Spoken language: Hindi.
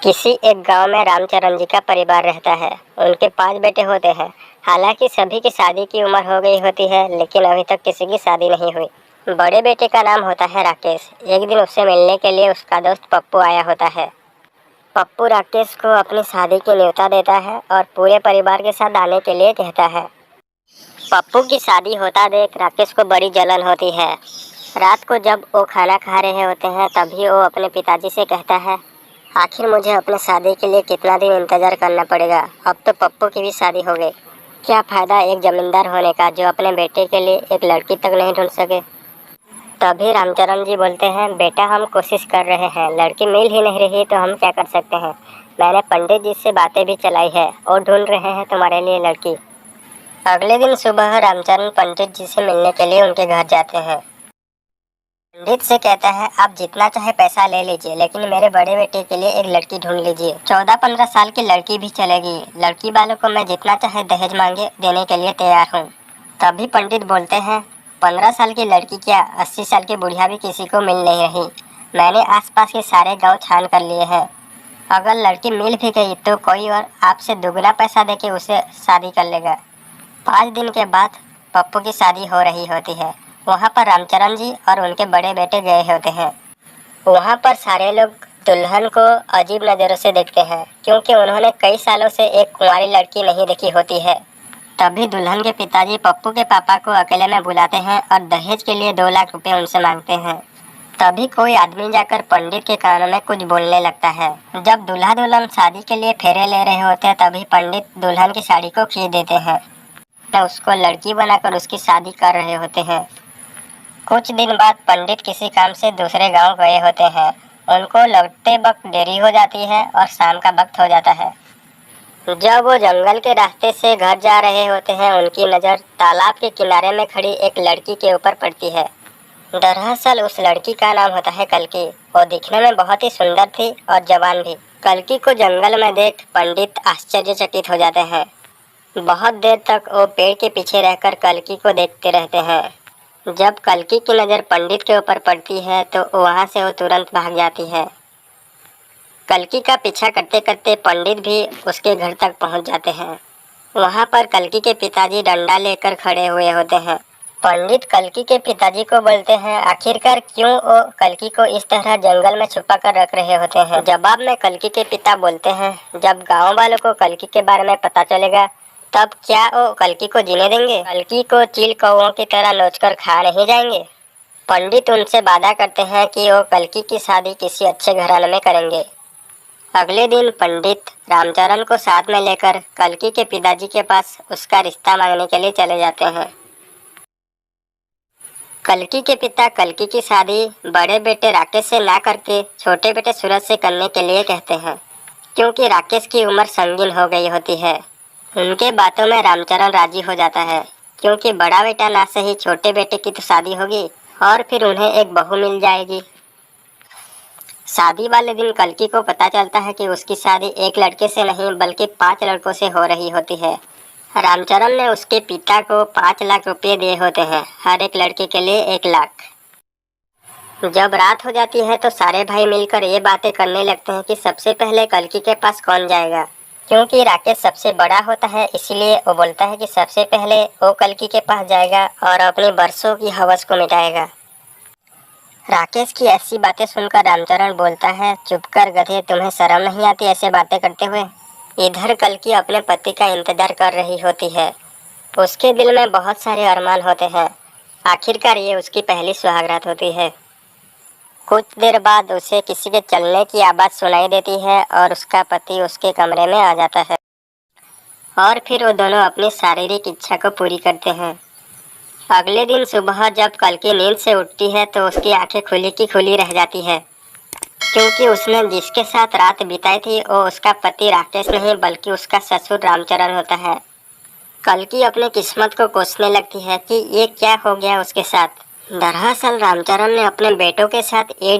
किसी एक गांव में रामचरण जी का परिवार रहता है। उनके 5 बेटे होते हैं। हालांकि सभी की शादी की उम्र हो गई होती है, लेकिन अभी तक किसी की शादी नहीं हुई। बड़े बेटे का नाम होता है राकेश। एक दिन उससे मिलने के लिए उसका दोस्त पप्पू आया होता है। पप्पू राकेश को अपनी शादी की न्योता देता है और पूरे परिवार के साथ आने के लिए कहता है। पप्पू की शादी होता देख राकेश को बड़ी जलन होती है। रात को जब वो खाना खा रहे होते हैं, तभी वो अपने पिताजी से कहता है, आखिर मुझे अपने शादी के लिए कितना दिन इंतजार करना पड़ेगा। अब तो पप्पू की भी शादी हो गई। क्या फ़ायदा एक जमींदार होने का जो अपने बेटे के लिए एक लड़की तक नहीं ढूंढ सके। तभी रामचरण जी बोलते हैं, बेटा हम कोशिश कर रहे हैं, लड़की मिल ही नहीं रही तो हम क्या कर सकते हैं। मैंने पंडित जी से बातें भी चलाई है और ढूंढ रहे हैं तुम्हारे लिए लड़की। अगले दिन सुबह रामचरण पंडित जी से मिलने के लिए उनके घर जाते हैं। पंडित से कहता है, आप जितना चाहे पैसा ले लीजिए, लेकिन मेरे बड़े बेटे के लिए एक लड़की ढूंढ लीजिए। 14-15 साल की लड़की भी चलेगी। लड़की वालों को मैं जितना चाहे दहेज मांगे देने के लिए तैयार हूँ। तभी पंडित बोलते हैं, 15 साल की लड़की क्या, 80 साल की बुढ़िया भी किसी को मिल नहीं रही। मैंने आसपास के सारे गाँव छान कर लिए हैं। अगर लड़की मिल भी गई तो कोई और आपसे दुगना पैसा देके उसे शादी कर लेगा। 5 दिन के बाद पप्पू की शादी हो रही होती है। वहाँ पर रामचरण जी और उनके बड़े बेटे गए होते हैं। वहाँ पर सारे लोग दुल्हन को अजीब नज़रों से देखते हैं, क्योंकि उन्होंने कई सालों से एक कुंवारी लड़की नहीं देखी होती है। तभी दुल्हन के पिताजी पप्पू के पापा को अकेले में बुलाते हैं और दहेज के लिए 2 लाख रुपए उनसे मांगते हैं। तभी कोई आदमी जाकर पंडित के कानों में कुछ बोलने लगता है। जब दूल्हा दुल्हन शादी के लिए फेरे ले रहे होते हैं, तभी पंडित दुल्हन की साड़ी को खींच देते हैं तो उसको लड़की बनाकर उसकी शादी कर रहे होते हैं। कुछ दिन बाद पंडित किसी काम से दूसरे गांव गए होते हैं। उनको लौटते वक्त देरी हो जाती है और शाम का वक्त हो जाता है। जब वो जंगल के रास्ते से घर जा रहे होते हैं, उनकी नज़र तालाब के किनारे में खड़ी एक लड़की के ऊपर पड़ती है। दरअसल उस लड़की का नाम होता है कल्की। वो दिखने में बहुत ही सुंदर थी और जवान भी। कल्की को जंगल में देख पंडित आश्चर्यचकित हो जाते हैं। बहुत देर तक वो पेड़ के पीछे रहकर कल्की को देखते रहते हैं। जब कल्की की नज़र पंडित के ऊपर पड़ती है तो वहाँ से वो तुरंत भाग जाती है। कल्की का पीछा करते करते पंडित भी उसके घर तक पहुँच जाते हैं। वहाँ पर कल्की के पिताजी डंडा लेकर खड़े हुए होते हैं। पंडित कल्की के पिताजी को बोलते हैं, आखिरकार क्यों वो कल्की को इस तरह जंगल में छुपा कर रख रहे होते हैं। जवाब में कल्की के पिता बोलते हैं, जब गाँव वालों को कल्की के बारे में पता चलेगा, तब क्या वो कल्की को जीने देंगे। कल्की को चील कौवों की तरह नोचकर खा नहीं जाएंगे। पंडित उनसे वादा करते हैं कि वो कल्की की शादी किसी अच्छे घराने में करेंगे। अगले दिन पंडित रामचरण को साथ में लेकर कल्की के पिताजी के पास उसका रिश्ता मांगने के लिए चले जाते हैं। कल्की के पिता कल्की की शादी बड़े बेटे राकेश से ना करके छोटे बेटे सूरज से करने के लिए कहते हैं, क्योंकि राकेश की उम्र संगीन हो गई होती है। उनके बातों में रामचरण राजी हो जाता है, क्योंकि बड़ा बेटा ना सही छोटे बेटे की तो शादी होगी और फिर उन्हें एक बहू मिल जाएगी। शादी वाले दिन कल्की को पता चलता है कि उसकी शादी एक लड़के से नहीं बल्कि 5 लड़कों से हो रही होती है। रामचरण ने उसके पिता को 5 लाख रुपये दिए होते हैं, हर एक लड़के के लिए 1 लाख। जब रात हो जाती है तो सारे भाई मिलकर ये बातें करने लगते हैं कि सबसे पहले कल्की के पास कौन जाएगा। क्योंकि राकेश सबसे बड़ा होता है, इसीलिए वो बोलता है कि सबसे पहले वो कल्की के पास जाएगा और अपनी बरसों की हवस को मिटाएगा। राकेश की ऐसी बातें सुनकर रामचरण बोलता है, चुप कर गधे, तुम्हें शर्म नहीं आती ऐसे बातें करते हुए। इधर कल्की अपने पति का इंतजार कर रही होती है। उसके दिल में बहुत सारे अरमान होते हैं। आखिरकार ये उसकी पहली सुहागरात होती है। कुछ देर बाद उसे किसी के चलने की आवाज़ सुनाई देती है और उसका पति उसके कमरे में आ जाता है और फिर वो दोनों अपनी शारीरिक इच्छा को पूरी करते हैं। अगले दिन सुबह जब कल्की नींद से उठती है तो उसकी आंखें खुली की खुली रह जाती है, क्योंकि उसने जिसके साथ रात बिताई थी वो उसका पति राकेश नहीं बल्कि उसका ससुर रामचरण होता है। कल्की अपनी किस्मत को कोसने लगती है कि ये क्या हो गया उसके साथ। दरअसल रामचरण ने अपने बेटों के साथ एक